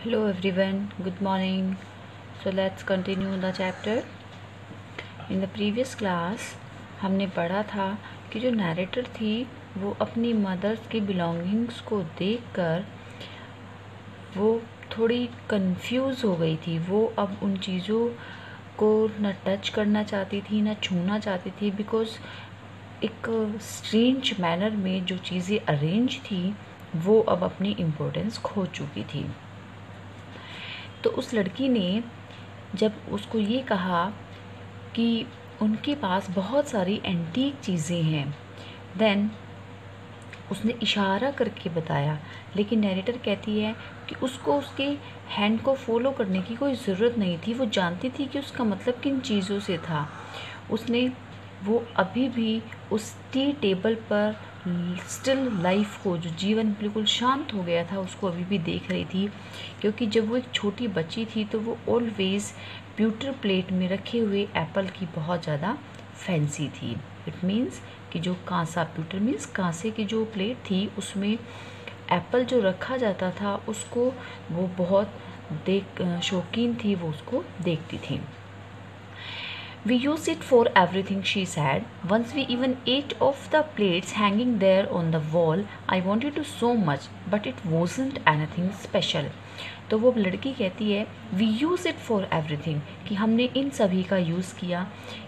Hello everyone, good morning. So let's continue the chapter. In the previous class हमने पढ़ा था कि जो नैरेटर थी वो अपनी मदर्स के बिलोंगिंग्स को देखकर वो थोड़ी कंफ्यूज हो गई थी। वो अब उन चीज़ों को न टच करना चाहती थी न छूना चाहती थी, बिकॉज एक स्ट्रेंज मैनर में जो चीज़ें अरेंज थी वो अब अपनी इम्पोर्टेंस खो चुकी थी। तो उस लड़की ने जब उसको ये कहा कि उनके पास बहुत सारी एंटीक चीज़ें हैं, देन उसने इशारा करके बताया, लेकिन नैरेटर कहती है कि उसको उसके हैंड को फॉलो करने की कोई ज़रूरत नहीं थी। वो जानती थी कि उसका मतलब किन चीज़ों से था। उसने वो अभी भी उस टी टेबल पर स्टिल लाइफ को, जो जीवन बिल्कुल शांत हो गया था, उसको अभी भी देख रही थी। क्योंकि जब वो एक छोटी बच्ची थी तो वो ऑलवेज प्यूटर प्लेट में रखे हुए एप्पल की बहुत ज़्यादा फैंसी थी। इट मीन्स कि जो कांसा, प्यूटर मीन्स कांसे की जो प्लेट थी उसमें एप्पल जो रखा जाता था उसको वो बहुत शौकीन थी, वो उसको देखती थी। We use it for everything, she said. Once we even ate off the plates hanging there on the wall. I wanted to so much, but it wasn't anything special. तो वो लड़की कहती है we use it for everything, कि हमने इन सभी का यूज़ किया।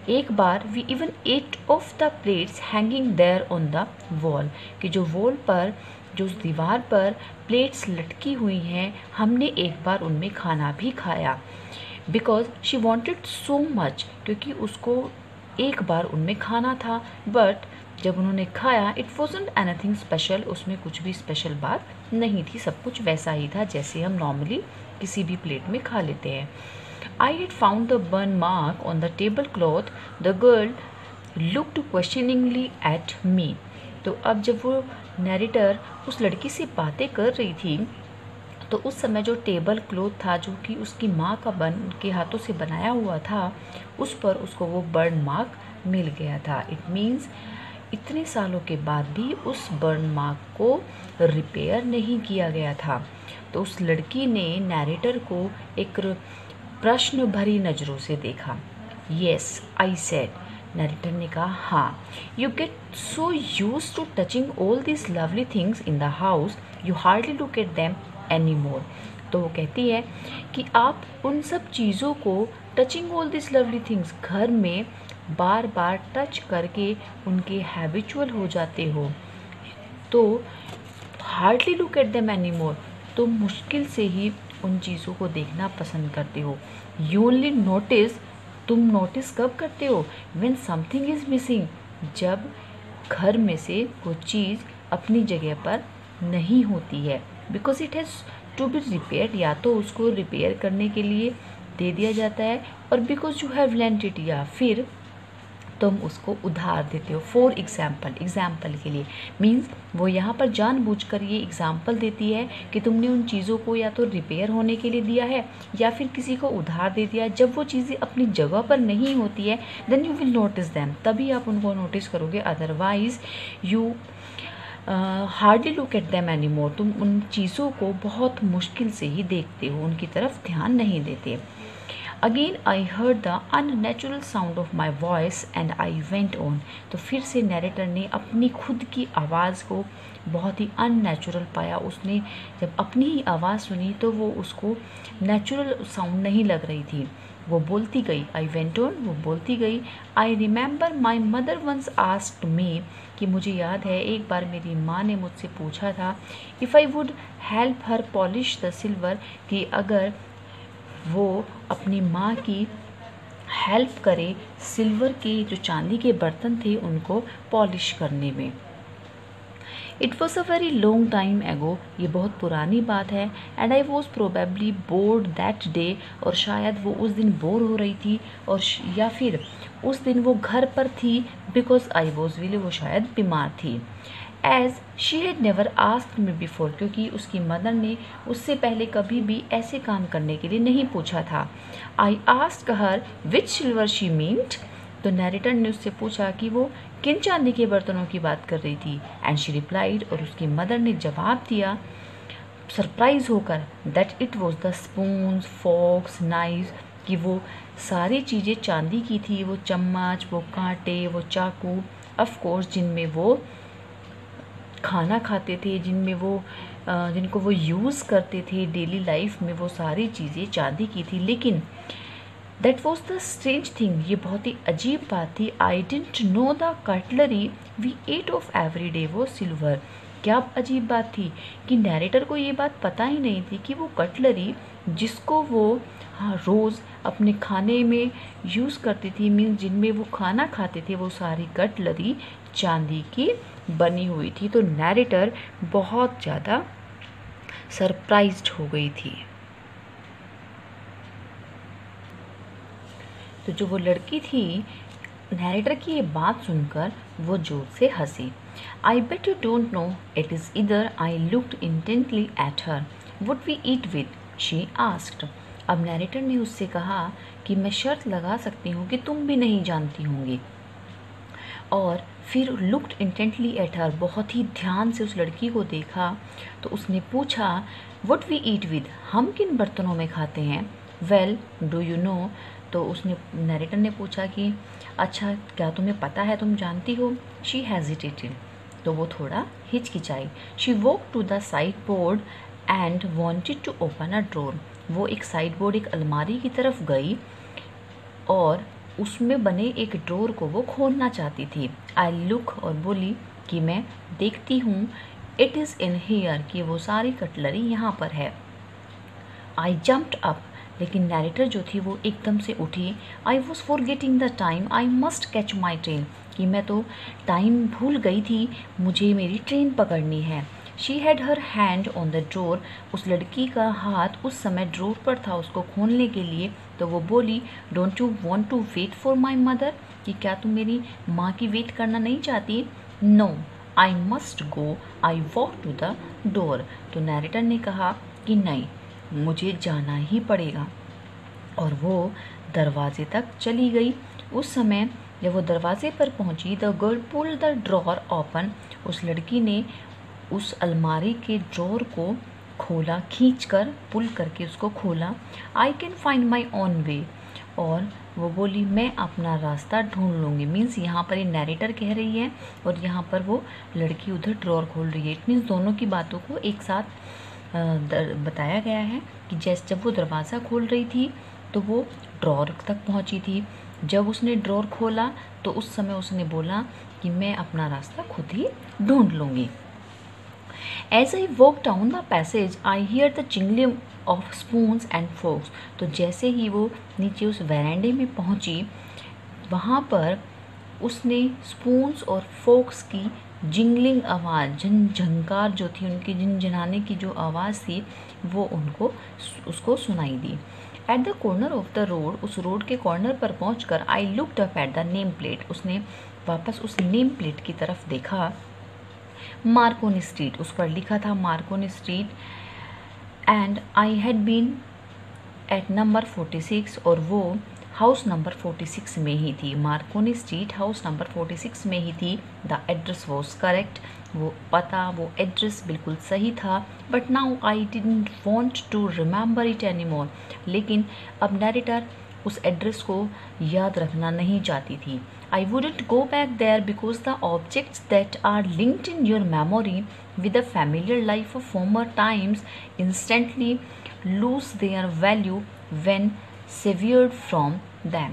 एक बार we even ate off the plates hanging there on the wall, कि जो वॉल पर, जो उस दीवार पर प्लेट्स लटकी हुई हैं, हमने एक बार उनमें खाना भी खाया। Because she wanted so much, क्योंकि उसको एक बार उनमें खाना था, बट जब उन्होंने खाया इट वॉजंट एनीथिंग स्पेशल, उसमें कुछ भी स्पेशल बात नहीं थी, सब कुछ वैसा ही था जैसे हम नॉर्मली किसी भी प्लेट में खा लेते हैं। I had found the burn mark on the tablecloth. The girl looked questioningly at me. तो अब जब वो नैरेटर उस लड़की से बातें कर रही थी तो उस समय जो टेबल क्लॉथ था, जो कि उसकी माँ का के हाथों से बनाया हुआ था, उस पर उसको वो बर्न मार्क मिल गया था। इट मीन्स इतने सालों के बाद भी उस बर्न मार्क को रिपेयर नहीं किया गया था। तो उस लड़की ने नैरेटर को एक प्रश्न भरी नज़रों से देखा। येस आई सेड, नैरेटर ने कहा हाँ। You get so used to touching all this lovely things in the house, you hardly look at them any more. तो वो कहती है कि आप उन सब चीज़ों को, touching all this lovely things, घर में बार बार टच करके उनके हैबिचुअल हो जाते हो, तो hardly look at them any more, तो मुश्किल से ही उन चीज़ों को देखना पसंद करते हो। यू ओनली नोटिस, तुम नोटिस कब करते हो? व्हेन समथिंग इज़ मिसिंग, जब घर में से वो चीज़ अपनी जगह पर नहीं होती है। Because it has to be repair, या तो उसको रिपेयर करने के लिए दे दिया जाता है, और because you have lent it, या फिर तुम उसको उधार देते हो। फॉर एग्जाम्पल, एग्जाम्पल के लिए मीन्स वो यहाँ पर जानबूझकर ये एग्जाम्पल देती है कि तुमने उन चीज़ों को या तो रिपेयर होने के लिए दिया है या फिर किसी को उधार दे दिया। जब वो चीज़ें अपनी जगह पर नहीं होती है then you will notice them, तभी आप उनको नोटिस करोगे, otherwise you hardly look at them any more, तुम उन चीज़ों को बहुत मुश्किल से ही देखते हो, उनकी तरफ ध्यान नहीं देते। Again I heard the unnatural sound of my voice and I went on. तो फिर से नैरेटर ने अपनी खुद की आवाज़ को बहुत ही अननेचुरल पाया। उसने जब अपनी ही आवाज़ सुनी तो वो उसको नेचुरल साउंड नहीं लग रही थी। वो बोलती गई, आई वेंट ऑन, वो बोलती गई। I remember my mother once asked me, कि मुझे याद है एक बार मेरी माँ ने मुझसे पूछा था, if I would help her polish the silver, कि अगर वो अपनी माँ की हेल्प करे सिल्वर के, जो चांदी के बर्तन थे, उनको पॉलिश करने में। It was a very long time एगो, ये बहुत पुरानी बात है। And I was probably board that day, और शायद वो उस दिन बोर हो रही थी, और या फिर उस दिन वो घर पर थी, बिकॉज आई वॉज विली, वो शायद बीमार थी। As she had never asked me before, क्योंकि उसकी मदर ने उससे पहले कभी भी ऐसे काम करने के लिए नहीं पूछा था। I asked her which silver she meant, तो नैरेटर ने उससे पूछा कि वो किन चांदी के बर्तनों की बात कर रही थी। एंड शी रिप्लाइड, और उसकी मदर ने जवाब दिया, सरप्राइज होकर that it was the spoons, forks, knife, कि वो सारी चीज़ें चांदी की थी, वो चम्मच, वो कांटे, वो चाकू, ऑफ कोर्स जिनमें वो खाना खाते थे, जिनको वो यूज़ करते थे डेली लाइफ में, वो सारी चीज़ें चांदी की थी। लेकिन that was the strange thing, ये बहुत ही अजीब बात थी। I didn't know the cutlery we ate off every day वो सिल्वर। क्या अजीब बात थी कि नैरेटर को ये बात पता ही नहीं थी कि वो कटलरी जिसको वो रोज़ अपने खाने में यूज़ करती थी, मीन्स जिनमें वो खाना खाते थे, वो सारी कटलरी चांदी की बनी हुई थी। तो नैरेटर बहुत ज़्यादा सरप्राइज्ड हो गई थी। तो जो वो लड़की थी, नैरेटर की ये बात सुनकर वो जोर से हंसी। I bet you don't know it is इधर। I looked intently at her. Would we eat with, she asked. अब नैरेटर ने उससे कहा कि मैं शर्त लगा सकती हूँ कि तुम भी नहीं जानती होंगी। और फिर लुक्ड इंटेंटली एट हर, बहुत ही ध्यान से उस लड़की को देखा। तो उसने पूछा, वुड वी ईट विद, हम किन बर्तनों में खाते हैं? वेल डू यू नो, तो उसने नैरेटर ने पूछा कि अच्छा क्या तुम्हें पता है, तुम जानती हो? शी हेजिटेटेड, तो वो थोड़ा हिचकिचाई। She walk to the sideboard and wanted to open a drawer. वो एक साइड बोर्ड, एक अलमारी की तरफ गई और उसमें बने एक ड्रोर को वो खोलना चाहती थी। आई लुक, और बोली कि मैं देखती हूँ। इट इज़ इन हियर, कि वो सारी कटलरी यहाँ पर है। आई जम्प्ड अप, लेकिन नैरेटर जो थी वो एकदम से उठी। I was forgetting the time, I must catch my train, कि मैं तो टाइम भूल गई थी, मुझे मेरी ट्रेन पकड़नी है। She had her hand on the drawer, उस लड़की का हाथ उस समय ड्रोर पर था उसको खोलने के लिए। तो वो बोली, don't you want to wait for my mother, कि क्या तुम मेरी माँ की वेट करना नहीं चाहती? No I must go, I walk to the door. तो नैरेटर ने कहा कि नहीं, मुझे जाना ही पड़ेगा, और वो दरवाजे तक चली गई। उस समय जब वो दरवाजे पर पहुंची, the girl pulled the drawer open, उस लड़की ने उस अलमारी के ड्रॉर को खोला, खींचकर पुल करके उसको खोला। I can find my own way, और वो बोली मैं अपना रास्ता ढूंढ लूँगी। मीन्स यहाँ पर ये नैरेटर कह रही है और यहाँ पर वो लड़की उधर ड्रॉर खोल रही है। इट मीन्स दोनों की बातों को एक साथ बताया गया है कि जैसे जब वो दरवाज़ा खोल रही थी तो वो ड्रॉर तक पहुंची थी। जब उसने ड्रॉर खोला तो उस समय उसने बोला कि मैं अपना रास्ता खुद ही ढूंढ लूँगी। As I walk down the passage I hear the jingling of spoons and forks. तो जैसे ही वो नीचे उस वैरांडे में पहुंची, वहाँ पर उसने स्पून्स और फोक्स की जिंगलिंग आवाज़, झंकार जो थी, उनकी झनझनाने की जो आवाज़ थी, वो उसको सुनाई दी। At the corner of the road, उस रोड के कॉर्नर पर पहुंचकर I looked up at the name plate, उसने वापस उस नेम प्लेट की तरफ देखा। मार्कोनी स्ट्रीट, उस पर लिखा था Marconi street, and I had been at number 46, और वो हाउस नंबर 46 में ही थी। मार्कोनी स्ट्रीट हाउस नंबर 46 में ही थी। द एड्रेस वॉज करेक्ट, वो पता, वो एड्रेस बिल्कुल सही था। But now I didn't want to remember it any more, लेकिन अब नैरेटर उस एड्रेस को याद रखना नहीं चाहती थी। I wouldn't go back there because the objects that are linked in your memory with the familiar life of former times instantly lose their value when severed from them।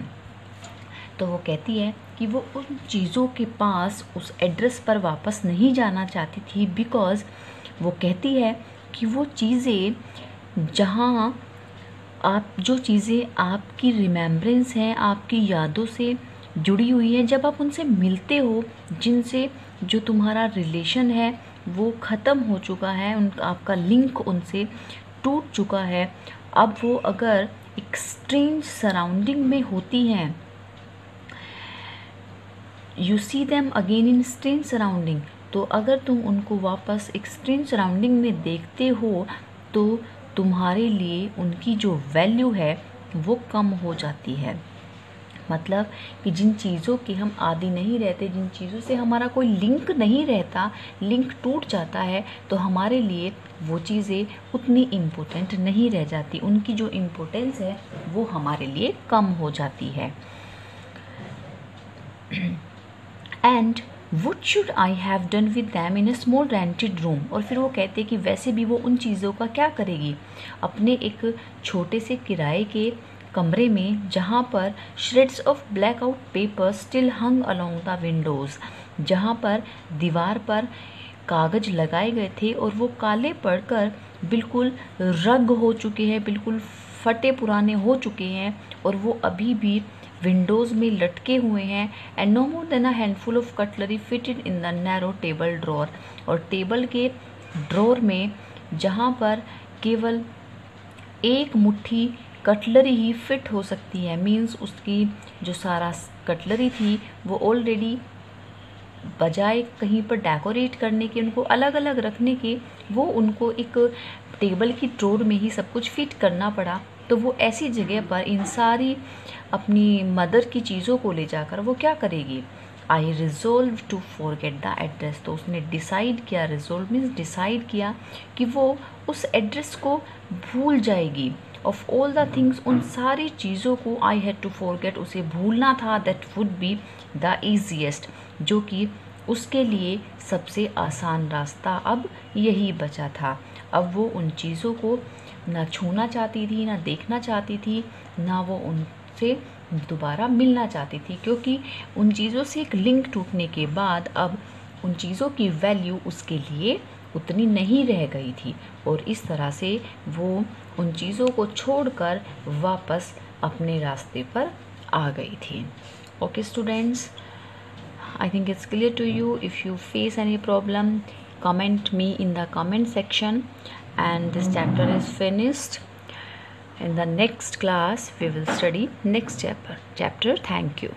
तो वो कहती है कि वो उन चीज़ों के पास उस एड्रेस पर वापस नहीं जाना चाहती थी, बिकॉज़ वो कहती है कि वो चीज़ें जहाँ जो चीज़ें आपकी रिमेम्बरेंस हैं, आपकी यादों से जुड़ी हुई हैं, जब आप उनसे मिलते हो, जिनसे जो तुम्हारा रिलेशन है वो ख़त्म हो चुका है, आपका लिंक उनसे टूट चुका है, अब वो अगर एक स्ट्रेंज सराउंडिंग में होती हैं, you see them again in strange surrounding, तो अगर तुम उनको वापस एक स्ट्रेंज सराउंडिंग में देखते हो तो तुम्हारे लिए उनकी जो वैल्यू है वो कम हो जाती है। मतलब कि जिन चीज़ों के हम आदी नहीं रहते, जिन चीज़ों से हमारा कोई लिंक नहीं रहता, लिंक टूट जाता है, तो हमारे लिए वो चीज़ें उतनी इम्पोर्टेंट नहीं रह जाती, उनकी जो इम्पोर्टेंस है वो हमारे लिए कम हो जाती है। And would should I have done with them in a small rented room. और फिर वो कहते कि वैसे भी वो उन चीज़ों का क्या करेगी, अपने एक छोटे से किराए के कमरे में, जहाँ पर shreds of black out paper still hung along the Windows, जहाँ पर दीवार पर कागज़ लगाए गए थे और वो काले पड़कर बिल्कुल रग हो चुके हैं, बिल्कुल फटे पुराने हो चुके हैं, और वो अभी भी विंडोज़ में लटके हुए हैं। And no more than a handful of cutlery fitted in the narrow table drawer. और टेबल के ड्रॉर में जहाँ पर केवल एक मुट्ठी कटलरी ही फिट हो सकती है, मीन्स उसकी जो सारा कटलरी थी वो ऑलरेडी बजाय कहीं पर डेकोरेट करने के, उनको अलग अलग रखने के, वो उनको एक टेबल की ड्रॉर में ही सब कुछ फिट करना पड़ा। तो वो ऐसी जगह पर इन सारी अपनी मदर की चीज़ों को ले जाकर वो क्या करेगी, I resolve to forget the address. तो उसने डिसाइड किया, रिजोल्व मीन्स डिसाइड किया कि वो उस एड्रेस को भूल जाएगी। ऑफ ऑल द थिंग्स, उन सारी चीज़ों को आई हैड टू फॉरगेट, उसे भूलना था। That would be the easiest, जो कि उसके लिए सबसे आसान रास्ता अब यही बचा था। अब वो उन चीज़ों को ना छूना चाहती थी, ना देखना चाहती थी, ना वो उनसे दोबारा मिलना चाहती थी, क्योंकि उन चीज़ों से एक लिंक टूटने के बाद अब उन चीज़ों की वैल्यू उसके लिए उतनी नहीं रह गई थी, और इस तरह से वो उन चीज़ों को छोड़कर वापस अपने रास्ते पर आ गई थी। Okay students, I think it's clear to you. If you face any problem, comment me in the comment section. And this chapter is finished. In the next class we will study next chapter. Thank you.